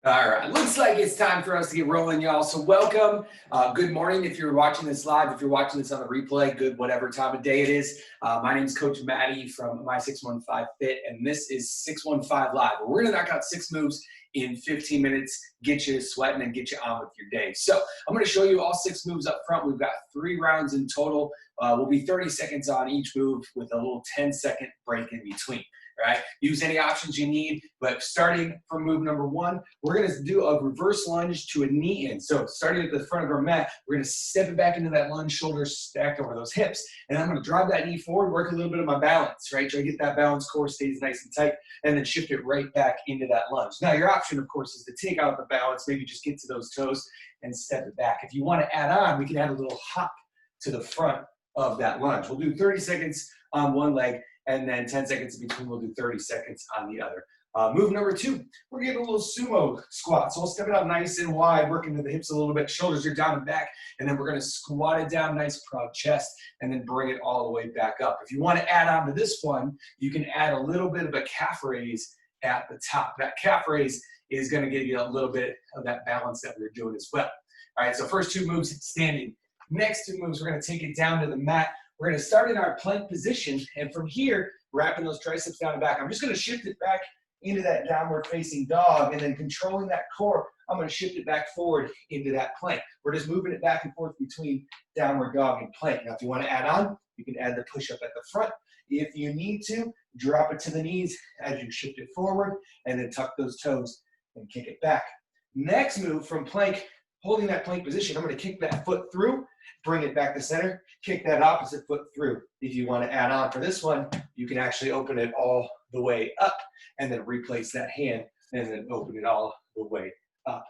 All right, looks like it's time for us to get rolling, y'all. So welcome. Good morning if you're watching this live. If you're watching this on the replay, good whatever time of day it is. My name is Coach Matty from My 615 Fit, and this is 615 Live. We're going to knock out 6 moves in 15 minutes, get you sweating and get you on with your day. So I'm going to show you all 6 moves up front. We've got 3 rounds in total. We'll be 30 seconds on each move with a little 10-second break in between. Right? Use any options you need, but starting from move number 1, we're going to do a reverse lunge to a knee in. So starting at the front of our mat, we're going to step it back into that lunge, shoulders stacked over those hips, and I'm going to drive that knee forward, work a little bit of my balance, right? Try to get that balance, core stays nice and tight, and then shift it right back into that lunge. Now, your option, of course, is to take out the balance, maybe just get to those toes and step it back. If you want to add on, we can add a little hop to the front of that lunge. We'll do 30 seconds on one leg, and then 10 seconds in between, we'll do 30 seconds on the other. Move number 2, we're getting a little sumo squat. So we'll step it out nice and wide, working to the hips a little bit, shoulders are down and back, and then we're going to squat it down, nice proud chest, and then bring it all the way back up. If you want to add on to this one, you can add a little bit of a calf raise at the top. That calf raise is going to give you a little bit of that balance that we were doing as well. All right, so first 2 moves, standing. Next 2 moves, we're going to take it down to the mat. We're going to start in our plank position, and from here, wrapping those triceps down and back. I'm just going to shift it back into that downward facing dog, and then controlling that core, I'm going to shift it back forward into that plank. We're just moving it back and forth between downward dog and plank. Now, if you want to add on, you can add the push-up at the front. If you need to, drop it to the knees as you shift it forward, and then tuck those toes and kick it back. Next move from plank, holding that plank position, I'm going to kick that foot through, bring it back to center, kick that opposite foot through. If you want to add on for this one, you can actually open it all the way up and then replace that hand and then open it all the way up.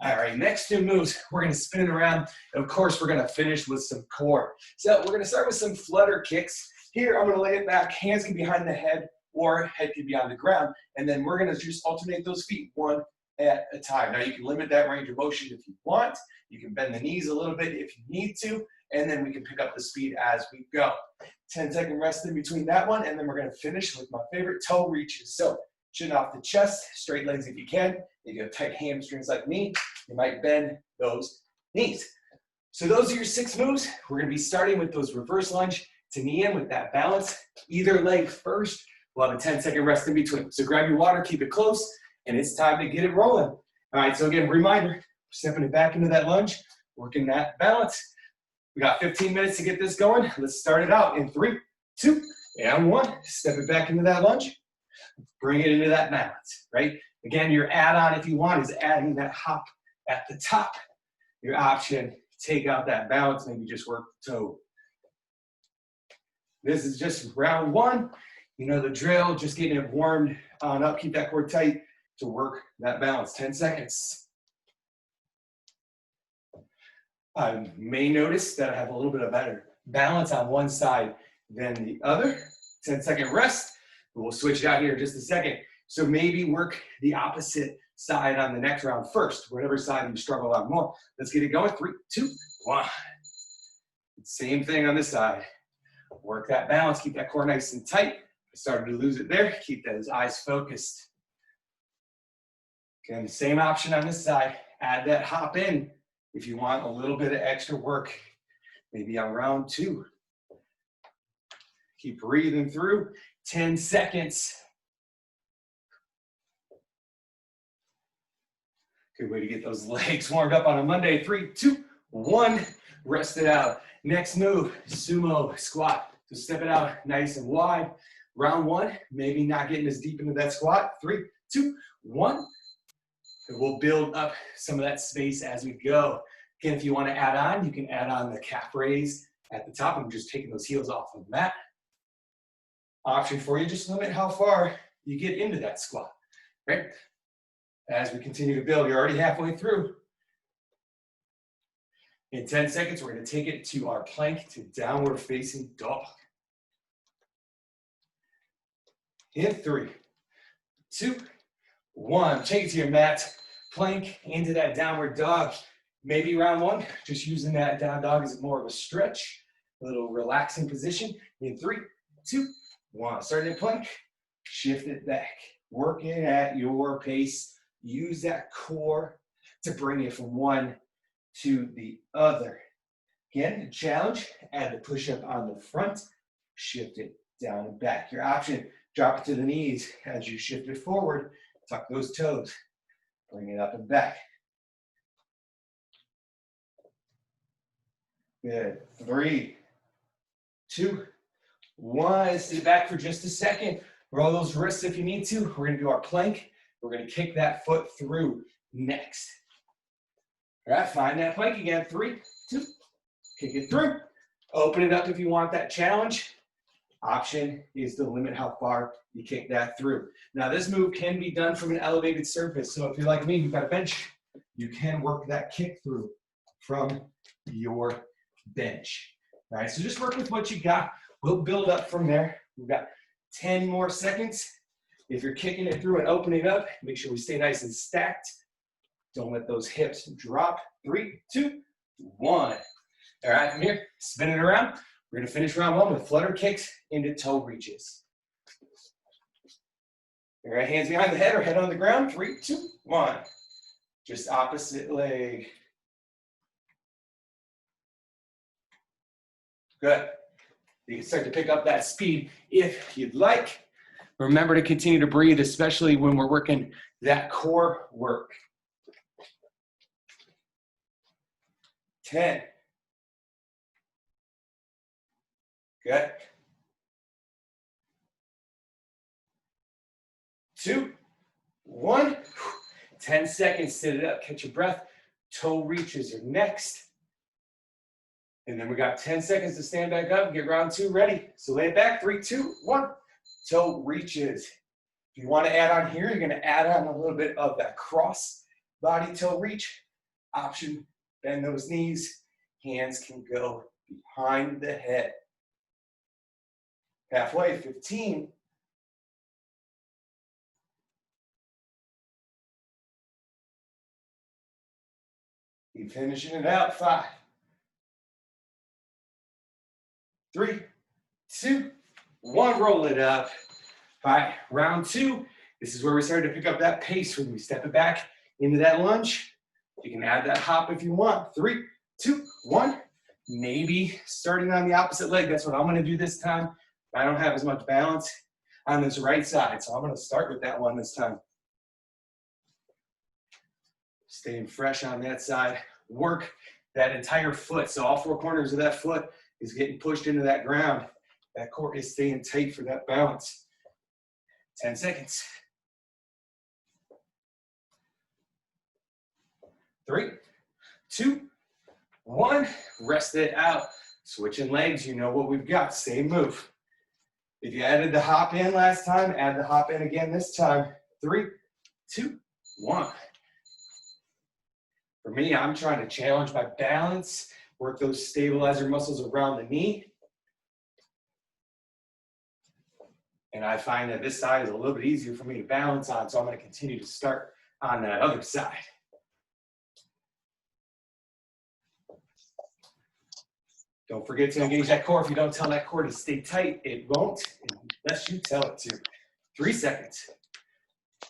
All right, next 2 moves, we're going to spin it around. And of course, we're going to finish with some core. So we're going to start with some flutter kicks. Here, I'm going to lay it back. Hands can be behind the head or head can be on the ground. And then we're going to just alternate those feet one at a time. Now, you can limit that range of motion if you want. You can bend the knees a little bit if you need to, and then we can pick up the speed as we go. 10-second rest in between that one, and then we're going to finish with my favorite toe reaches. So chin off the chest, straight legs if you can. If you have tight hamstrings like me, you might bend those knees. So those are your 6 moves. We're going to be starting with those reverse lunge to knee in with that balance. Either leg first. We'll have a 10-second rest in between. So grab your water, keep it close, and it's time to get it rolling. All right, so again, reminder, stepping it back into that lunge, working that balance. We got 15 minutes to get this going. Let's start it out in 3, 2, and 1. Step it back into that lunge. Bring it into that balance, right? Again, your add-on, if you want, is adding that hop at the top. Your option, take out that balance, maybe just work the toe. This is just round 1. You know the drill, just getting it warmed on up. Keep that core tight to work that balance. 10 seconds. I may notice that I have a little bit of better balance on one side than the other. 10-second rest. We'll switch it out here in just a second. So maybe work the opposite side on the next round first, whatever side you struggle on more. Let's get it going. 3, 2, 1. Same thing on this side. Work that balance. Keep that core nice and tight. I started to lose it there. Keep those eyes focused. Again, same option on this side. Add that hop in if you want a little bit of extra work, maybe on round 2. Keep breathing through. 10 seconds. Good way to get those legs warmed up on a Monday. 3, 2, 1. Rest it out. Next move, sumo squat. So step it out nice and wide. Round 1, maybe not getting as deep into that squat. 3, 2, 1. And we'll build up some of that space as we go. Again, if you want to add on, you can add on the calf raise at the top. I'm just taking those heels off of the mat. Option for you, just limit how far you get into that squat, right? As we continue to build, you're already halfway through. In 10 seconds, we're going to take it to our plank to downward facing dog. In 3, 2, 1. Take it to your mat, plank into that downward dog. Maybe round 1, just using that down dog as more of a stretch, a little relaxing position. In 3, 2, 1. Starting in plank, shift it back. Working at your pace, use that core to bring it from one to the other. Again, the challenge, add the push-up on the front, shift it down and back. Your option, drop it to the knees as you shift it forward, tuck those toes, bring it up and back. Good, 3, 2, 1, sit back for just a second. Roll those wrists if you need to. We're gonna do our plank. We're gonna kick that foot through next. All right, find that plank again, 3, 2, kick it through. Open it up if you want that challenge. Option is to limit how far you kick that through. Now this move can be done from an elevated surface. So if you're like me, you've got a bench, you can work that kick through from your bench. All right, so just work with what you got. We'll build up from there. We've got 10 more seconds. If you're kicking it through and opening up, make sure we stay nice and stacked. Don't let those hips drop. 3, 2, 1. All right, from here, spin it around. We're gonna finish round one with flutter kicks into toe reaches. All right, hands behind the head or head on the ground. 3, 2, 1. Just opposite leg. Good. You can start to pick up that speed if you'd like. Remember to continue to breathe, especially when we're working that core work. 10. Good. 2, 1. 10 seconds, sit it up, catch your breath. Toe reaches are next. And then we got 10 seconds to stand back up and get round 2 ready. So lay it back, 3, 2, 1. Toe reaches. If you want to add on here, you're going to add on a little bit of that cross body toe reach. Option, bend those knees. Hands can go behind the head. Halfway, 15. Keep finishing it out, 5, 3, 2, 1, roll it up. All right, round 2. This is where we started to pick up that pace when we step it back into that lunge. You can add that hop if you want. 3, 2, 1. Maybe starting on the opposite leg. That's what I'm going to do this time. I don't have as much balance on this right side, so I'm going to start with that one this time. Staying fresh on that side. Work that entire foot. So all 4 corners of that foot is getting pushed into that ground. That core is staying tight for that balance. 10 seconds. 3, 2, 1. Rest it out. Switching legs, you know what we've got. Same move. If you added the hop in last time, add the hop in again this time. 3, 2, 1. For me, I'm trying to challenge my balance, work those stabilizer muscles around the knee. And I find that this side is a little bit easier for me to balance on, so I'm going to continue to start on that other side. Don't forget to engage that core. If you don't tell that core to stay tight, it won't unless you tell it to. 3 seconds.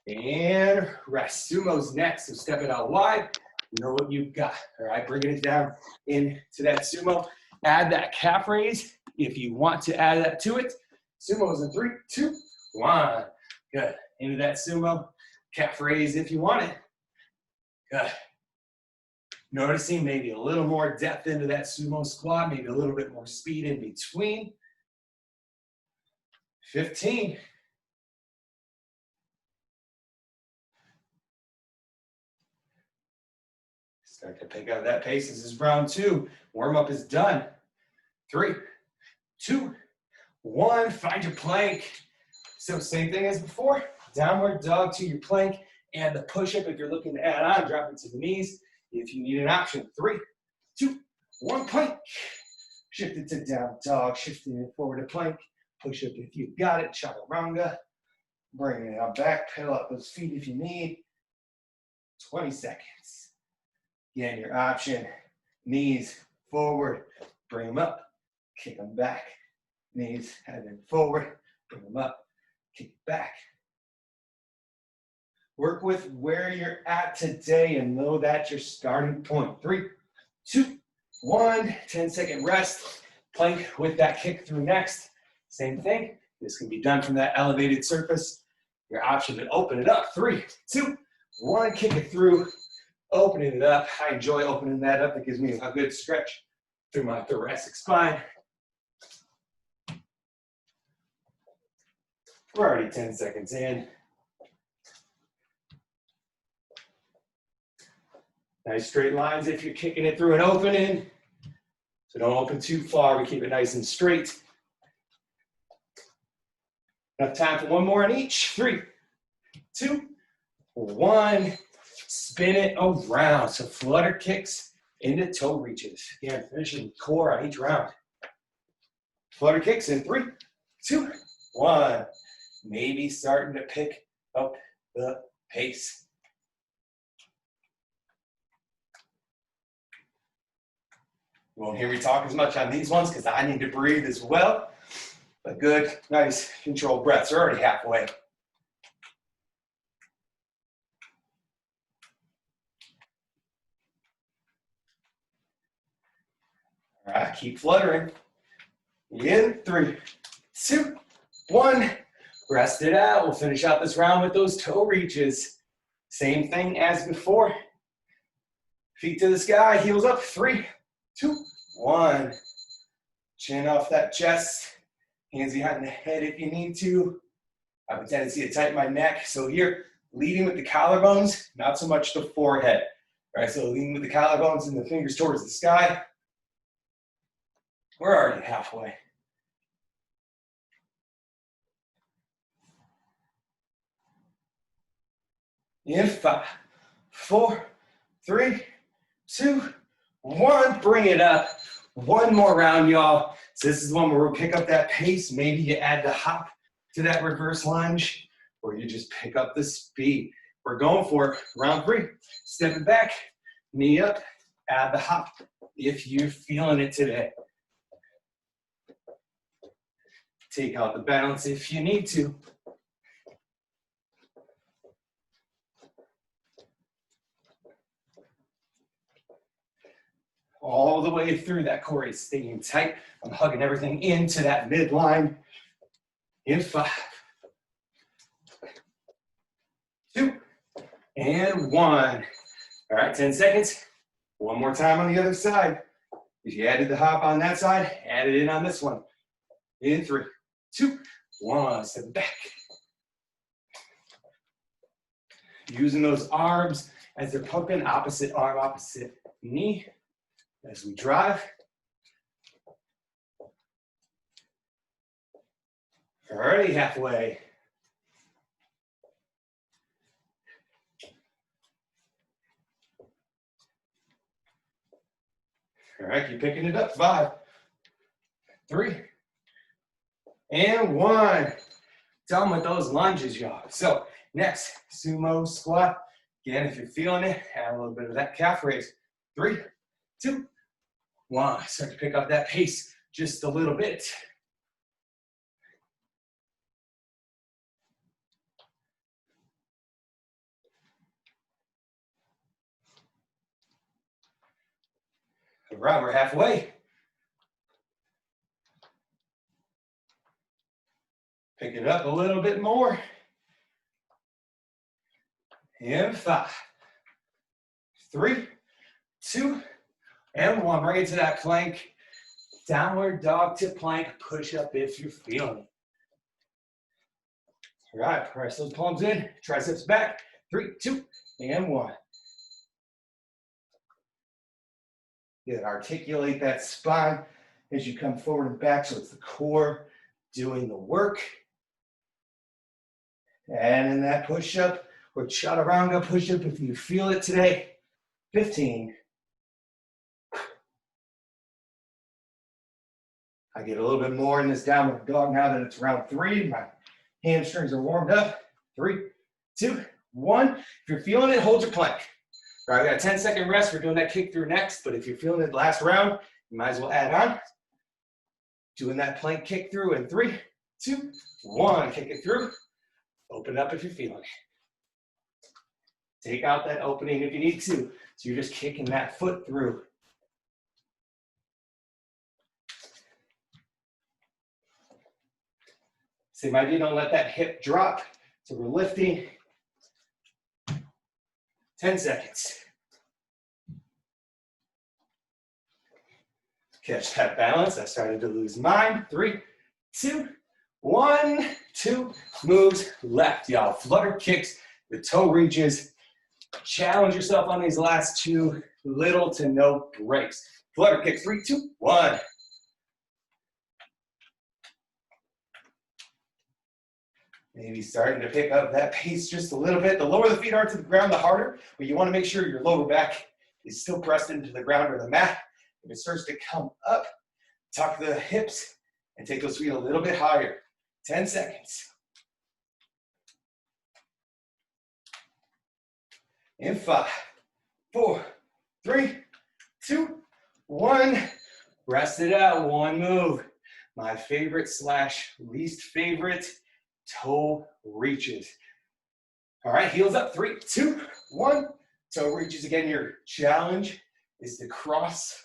And rest. Sumo's next, so step it out wide. You know what you've got. All right, bringing it down into that sumo. Add that calf raise if you want to add that to it. Sumo's in 3, 2, 1. Good. Into that sumo. Calf raise if you want it. Good. Noticing maybe a little more depth into that sumo squat, maybe a little bit more speed in between. 15. Start to pick up that pace. This is round 2. Warm-up is done. 3, 2, 1. Find your plank. So same thing as before. Downward dog to your plank. And the push-up, if you're looking to add on, drop it to the knees. If you need an option, 3, 2, 1, plank. Shift it to down dog, shifting it forward to plank. Push up if you got it, chaturanga. Bring it out back, pedal up those feet if you need. 20 seconds. Again, your option, knees forward, bring them up, kick them back. Knees and then forward, bring them up, kick back. Work with where you're at today and know that's your starting point. 3, 2, 1, 10-second rest. Plank with that kick through next. Same thing. This can be done from that elevated surface. Your option to open it up. 3, 2, 1, kick it through. Opening it up. I enjoy opening that up. It gives me a good stretch through my thoracic spine. We're already 10 seconds in. Nice straight lines if you're kicking it through an opening. So don't open too far. We keep it nice and straight. Enough time for one more on each. 3, 2, 1. Spin it around. So flutter kicks into toe reaches. Again, finishing core on each round. Flutter kicks in 3, 2, 1. Maybe starting to pick up the pace. You won't hear me talk as much on these ones because I need to breathe as well. But good, nice, controlled breaths. We're already halfway. All right, keep fluttering. In 3, 2, 1. Rest it out. We'll finish out this round with those toe reaches. Same thing as before. Feet to the sky, heels up. 3, 2, 1. Chin off that chest. Hands behind the head if you need to. I have a tendency to tighten my neck. So here, leading with the collarbones, not so much the forehead. All right, so leading with the collarbones and the fingers towards the sky. We're already halfway. In 5, 4, 3, 2, 1. Bring it up. One more round, y'all. So this is one where we'll pick up that pace. Maybe you add the hop to that reverse lunge, or you just pick up the speed. We're going for round 3. Stepping back, knee up, add the hop if you're feeling it today. Take out the balance if you need to. All the way through, that core is staying tight. I'm hugging everything into that midline. In 5, 2, and 1. All right, 10 seconds. One more time on the other side. If you added the hop on that side, add it in on this one. In 3, 2, 1. Step back. Using those arms as they're pumping, opposite arm, opposite knee. As we drive. Already halfway. All right, keep picking it up. 5, 3, and 1. Done with those lunges, y'all. So next, sumo squat. Again, if you're feeling it, add a little bit of that calf raise. 3, 2, 1. Start to pick up that pace just a little bit. All right, we're halfway. Pick it up a little bit more. In 5, 3, 2, and 1. Bring it to that plank. Downward dog to plank. Push up if you're feeling it. All right, press those palms in. Triceps back. 3, 2, and 1. Good. Articulate that spine as you come forward and back. So it's the core doing the work. And in that push-up or chaturanga push-up, if you feel it today, 15. I get a little bit more in this downward dog now that it's round 3. My hamstrings are warmed up. 3, 2, 1. If you're feeling it, hold your plank. All right, we got a 10-second rest. We're doing that kick through next, but if you're feeling it last round, you might as well add on. Doing that plank kick through in 3, 2, 1. Kick it through. Open up if you're feeling it. Take out that opening if you need to. So you're just kicking that foot through. Same idea, don't let that hip drop. So we're lifting. 10 seconds. Catch that balance. I started to lose mine. 3, 2, 1, 2. Moves left, y'all. Flutter kicks, the toe reaches. Challenge yourself on these last 2. Little to no breaks. Flutter kick. 3, 2, 1. Maybe starting to pick up that pace just a little bit. The lower the feet are to the ground, the harder. But you want to make sure your lower back is still pressed into the ground or the mat. If it starts to come up, tuck the hips and take those feet a little bit higher. 10 seconds. In 5, 4, 3, 2, 1. Rest it out. One move. My favorite / least favorite, toe reaches. All right, heels up. 3, 2, 1. Toe reaches again. Your challenge is to cross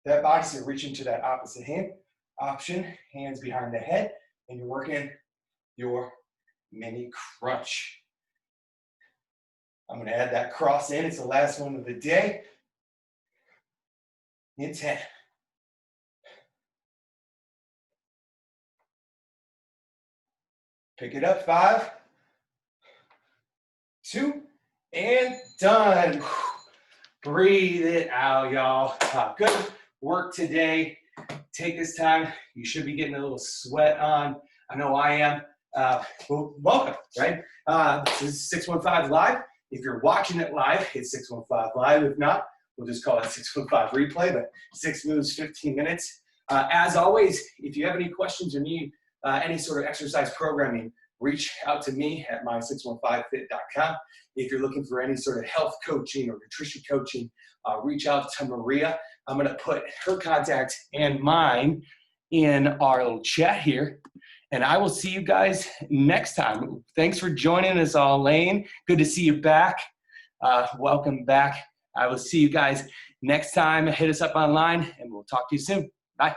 that body, so reach into that opposite hand option, hands behind the head, and you're working your mini crunch. I'm going to add that cross in. It's the last one of the day. In 10. Pick it up. 5, 2, and done. Breathe it out, y'all. Good work today. Take this time. You should be getting a little sweat on. I know I am. Welcome, right? This is 615 Live. If you're watching it live, it's 615 Live. If not, we'll just call it 615 Replay, but 6 moves, 15 minutes. As always, if you have any questions or need any sort of exercise programming, reach out to me at my615fit.com. If you're looking for any sort of health coaching or nutrition coaching, reach out to Maria. I'm going to put her contact and mine in our little chat here. And I will see you guys next time. Thanks for joining us all, Lane. Good to see you back. Welcome back. I will see you guys next time. Hit us up online, and we'll talk to you soon. Bye.